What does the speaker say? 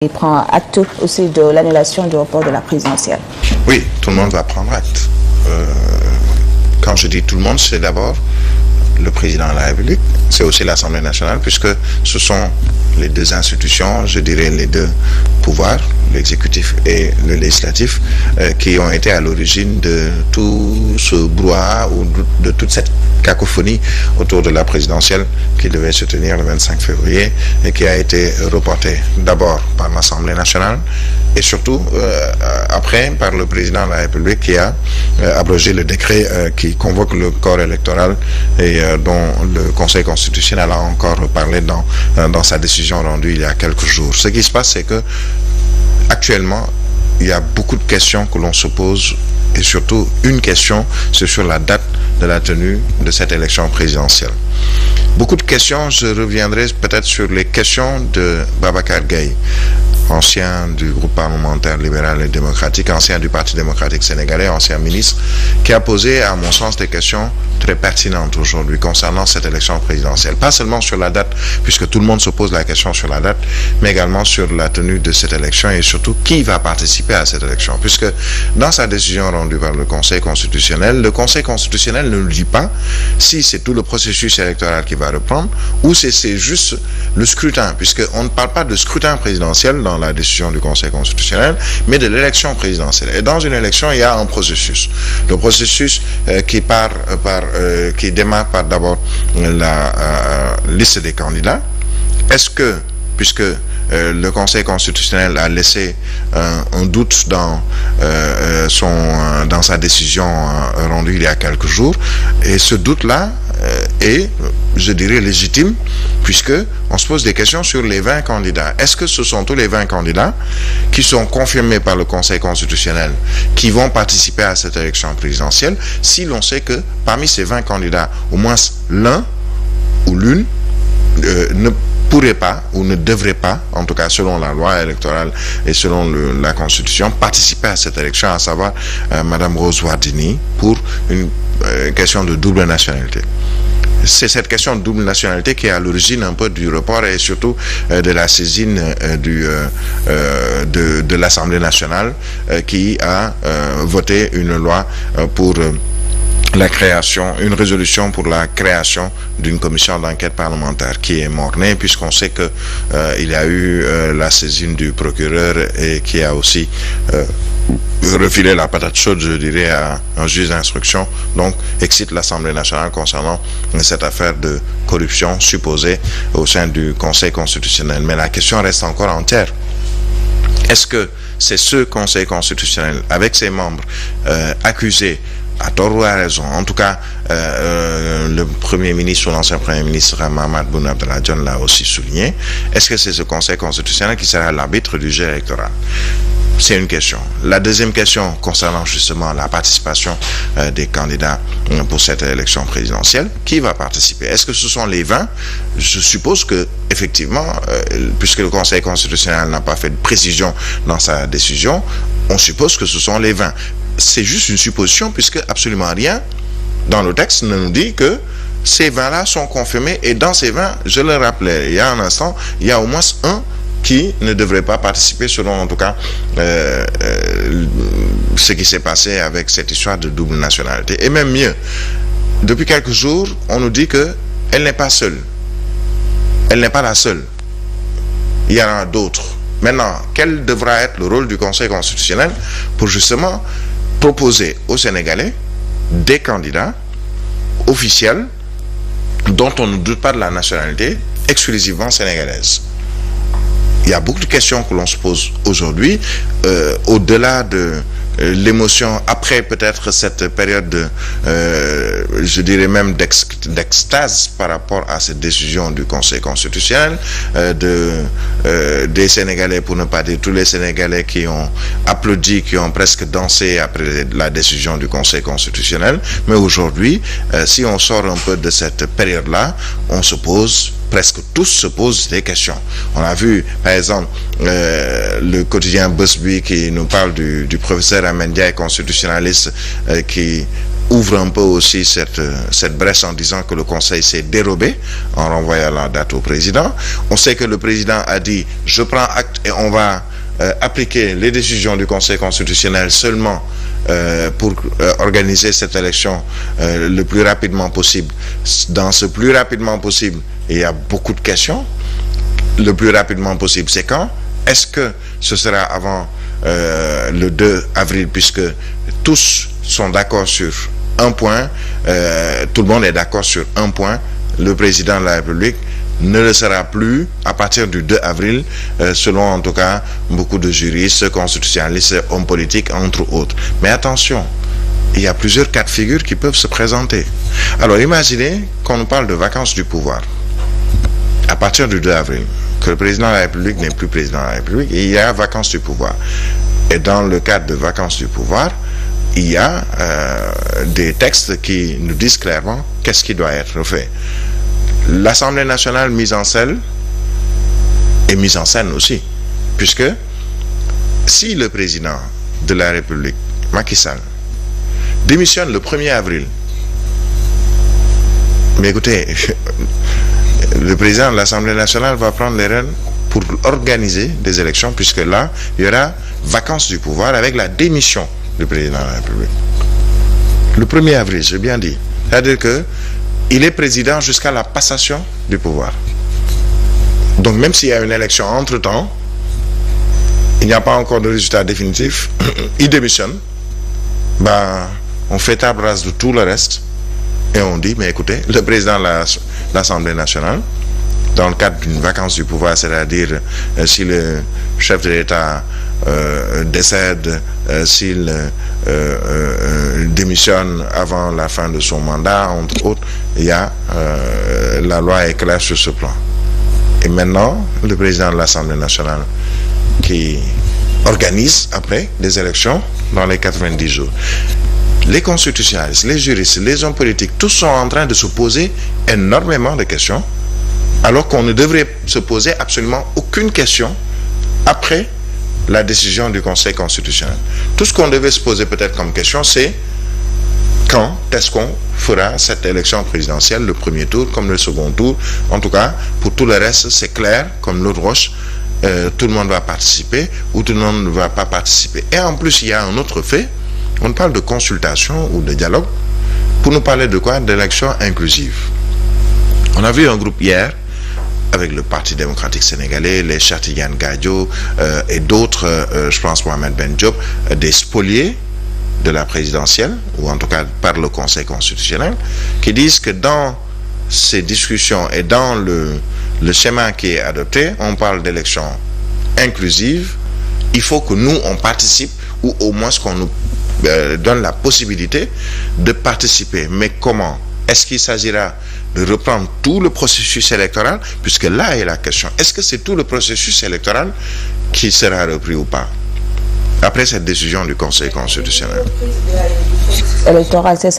Il prend acte aussi de l'annulation du report de la présidentielle. Oui, tout le monde va prendre acte. Quand je dis tout le monde, c'est d'abord le président de la République, c'est aussi l'Assemblée nationale, puisque ce sont les deux institutions, je dirais les deux pouvoirs, l'exécutif et le législatif, qui ont été à l'origine de tout ce brouhaha ou de toute cette cacophonie autour de la présidentielle qui devait se tenir le 25 février et qui a été reportée d'abord par l'Assemblée nationale et surtout après par le président de la République qui a abrogé le décret qui convoque le corps électoral et dont le Conseil constitutionnel a encore parlé dans sa décision rendue il y a quelques jours. Ce qui se passe, c'est que actuellement, il y a beaucoup de questions que l'on se pose et surtout une question, c'est sur la date de la tenue de cette élection présidentielle. Beaucoup de questions, je reviendrai peut-être sur les questions de Babacar Gaye, ancien du groupe parlementaire libéral et démocratique, ancien du Parti démocratique sénégalais, ancien ministre, qui a posé, à mon sens, des questions très pertinentes aujourd'hui concernant cette élection présidentielle. Pas seulement sur la date, puisque tout le monde se pose la question sur la date, mais également sur la tenue de cette élection et surtout qui va participer à cette élection. Puisque dans sa décision rendue par le Conseil constitutionnel ne nous dit pas si c'est tout le processus électoral qui va reprendre ou si c'est juste le scrutin, puisqu'on ne parle pas de scrutin présidentiel dans la décision du Conseil constitutionnel, mais de l'élection présidentielle. Et dans une élection, il y a un processus. Le processus qui démarre par d'abord la liste des candidats. Est-ce que, puisque le Conseil constitutionnel a laissé un doute dans sa décision rendue il y a quelques jours, et ce doute-là est, je dirais, légitime, puisque on se pose des questions sur les 20 candidats. Est-ce que ce sont tous les 20 candidats qui sont confirmés par le Conseil constitutionnel qui vont participer à cette élection présidentielle, si l'on sait que parmi ces 20 candidats, au moins l'un ou l'une ne pourrait pas ou ne devrait pas, en tout cas selon la loi électorale et selon la Constitution, participer à cette élection, à savoir Madame Rose Wardini, pour une question de double nationalité. C'est cette question de double nationalité qui est à l'origine un peu du report et surtout de la saisine de l'Assemblée nationale qui a voté une loi pour une résolution pour la création d'une commission d'enquête parlementaire qui est mort-née, puisqu'on sait que il y a eu la saisine du procureur et qui a aussi refilé la patate chaude, je dirais, à un juge d'instruction, donc excite l'Assemblée nationale concernant cette affaire de corruption supposée au sein du Conseil constitutionnel. Mais la question reste encore entière. Est-ce que c'est ce Conseil constitutionnel, avec ses membres accusés à tort ou à raison, en tout cas le Premier ministre ou l'ancien Premier ministre Mahamat Boun Abdallah Dionne l'a aussi souligné, est-ce que c'est ce Conseil constitutionnel qui sera l'arbitre du jeu électoral? C'est une question. La deuxième question concernant justement la participation des candidats pour cette élection présidentielle, qui va participer? Est-ce que ce sont les 20? Je suppose que effectivement, puisque le Conseil constitutionnel n'a pas fait de précision dans sa décision, on suppose que ce sont les 20. C'est juste une supposition, puisque absolument rien dans le texte ne nous dit que ces 20-là sont confirmés. Et dans ces 20, je le rappelais il y a un instant, il y a au moins un qui ne devrait pas participer, selon en tout cas ce qui s'est passé avec cette histoire de double nationalité. Et même mieux, depuis quelques jours, on nous dit qu'elle n'est pas seule. Elle n'est pas la seule. Il y en a d'autres. Maintenant, quel devra être le rôle du Conseil constitutionnel pour justement proposer aux Sénégalais des candidats officiels dont on ne doute pas de la nationalité exclusivement sénégalaise? Il y a beaucoup de questions que l'on se pose aujourd'hui, au-delà de l'émotion, après peut-être cette période je dirais même d'extase par rapport à cette décision du Conseil constitutionnel, des Sénégalais, pour ne pas dire tous les Sénégalais qui ont applaudi, qui ont presque dansé après la décision du Conseil constitutionnel. Mais aujourd'hui, si on sort un peu de cette période-là, presque tous se posent des questions. On a vu, par exemple, le quotidien Busby qui nous parle du professeur Amendia, constitutionnaliste, qui ouvre un peu aussi cette brèche en disant que le Conseil s'est dérobé en renvoyant la date au président. On sait que le président a dit « je prends acte et on va appliquer les décisions du Conseil constitutionnel seulement pour organiser cette élection le plus rapidement possible ». Dans ce plus rapidement possible, il y a beaucoup de questions. Le plus rapidement possible, c'est quand? Est-ce que ce sera avant le 2 avril, puisque tous sont d'accord sur un point, tout le monde est d'accord sur un point, le président de la République ne le sera plus à partir du 2 avril, selon en tout cas beaucoup de juristes, constitutionnalistes, hommes politiques, entre autres. Mais attention, il y a plusieurs cas de figure qui peuvent se présenter. Alors imaginez qu'on nous parle de vacances du pouvoir à partir du 2 avril, que le président de la République n'est plus président de la République, et il y a vacances du pouvoir. Et dans le cadre de vacances du pouvoir, il y a des textes qui nous disent clairement qu'est-ce qui doit être fait. L'Assemblée nationale mise en scène est mise en scène aussi, puisque si le président de la République, Macky Sall, démissionne le 1er avril, mais écoutez, le président de l'Assemblée nationale va prendre les rênes pour organiser des élections, puisque là, il y aura vacances du pouvoir avec la démission du président de la République. Le 1er avril, j'ai bien dit. C'est-à-dire qu'il est président jusqu'à la passation du pouvoir. Donc même s'il y a une élection entre-temps, il n'y a pas encore de résultat définitif, il démissionne, on fait table rase de tout le reste, et on dit, mais écoutez, le président de l'Assemblée nationale, dans le cadre d'une vacance du pouvoir, c'est-à-dire si le chef de l'État décède, s'il démissionne avant la fin de son mandat, entre autres, la loi est claire sur ce plan. Et maintenant, le président de l'Assemblée nationale qui organise après des élections dans les 90 jours. Les constitutionnalistes, les juristes, les hommes politiques, tous sont en train de se poser énormément de questions, alors qu'on ne devrait se poser absolument aucune question après la décision du Conseil constitutionnel. Tout ce qu'on devait se poser peut-être comme question, c'est quand est-ce qu'on fera cette élection présidentielle, le premier tour comme le second tour. En tout cas, pour tout le reste, c'est clair, comme l'eau de roche, tout le monde va participer ou tout le monde ne va pas participer. Et en plus, il y a un autre fait. On parle de consultation ou de dialogue pour nous parler de quoi? D'élection inclusive. On a vu un groupe hier avec le Parti démocratique sénégalais, les Cheikh Tidiane Gadio et d'autres, je pense Mohamed Ben Diop, des spoliés de la présidentielle, ou en tout cas par le Conseil constitutionnel, qui disent que dans ces discussions et dans le schéma qui est adopté, on parle d'élection inclusive, il faut que nous, on participe, ou au moins qu'on nous donne la possibilité de participer. Mais comment? Est-ce qu'il s'agira de reprendre tout le processus électoral? Puisque là est la question. Est-ce que c'est tout le processus électoral qui sera repris ou pas après cette décision du Conseil constitutionnel? Électoral, c'est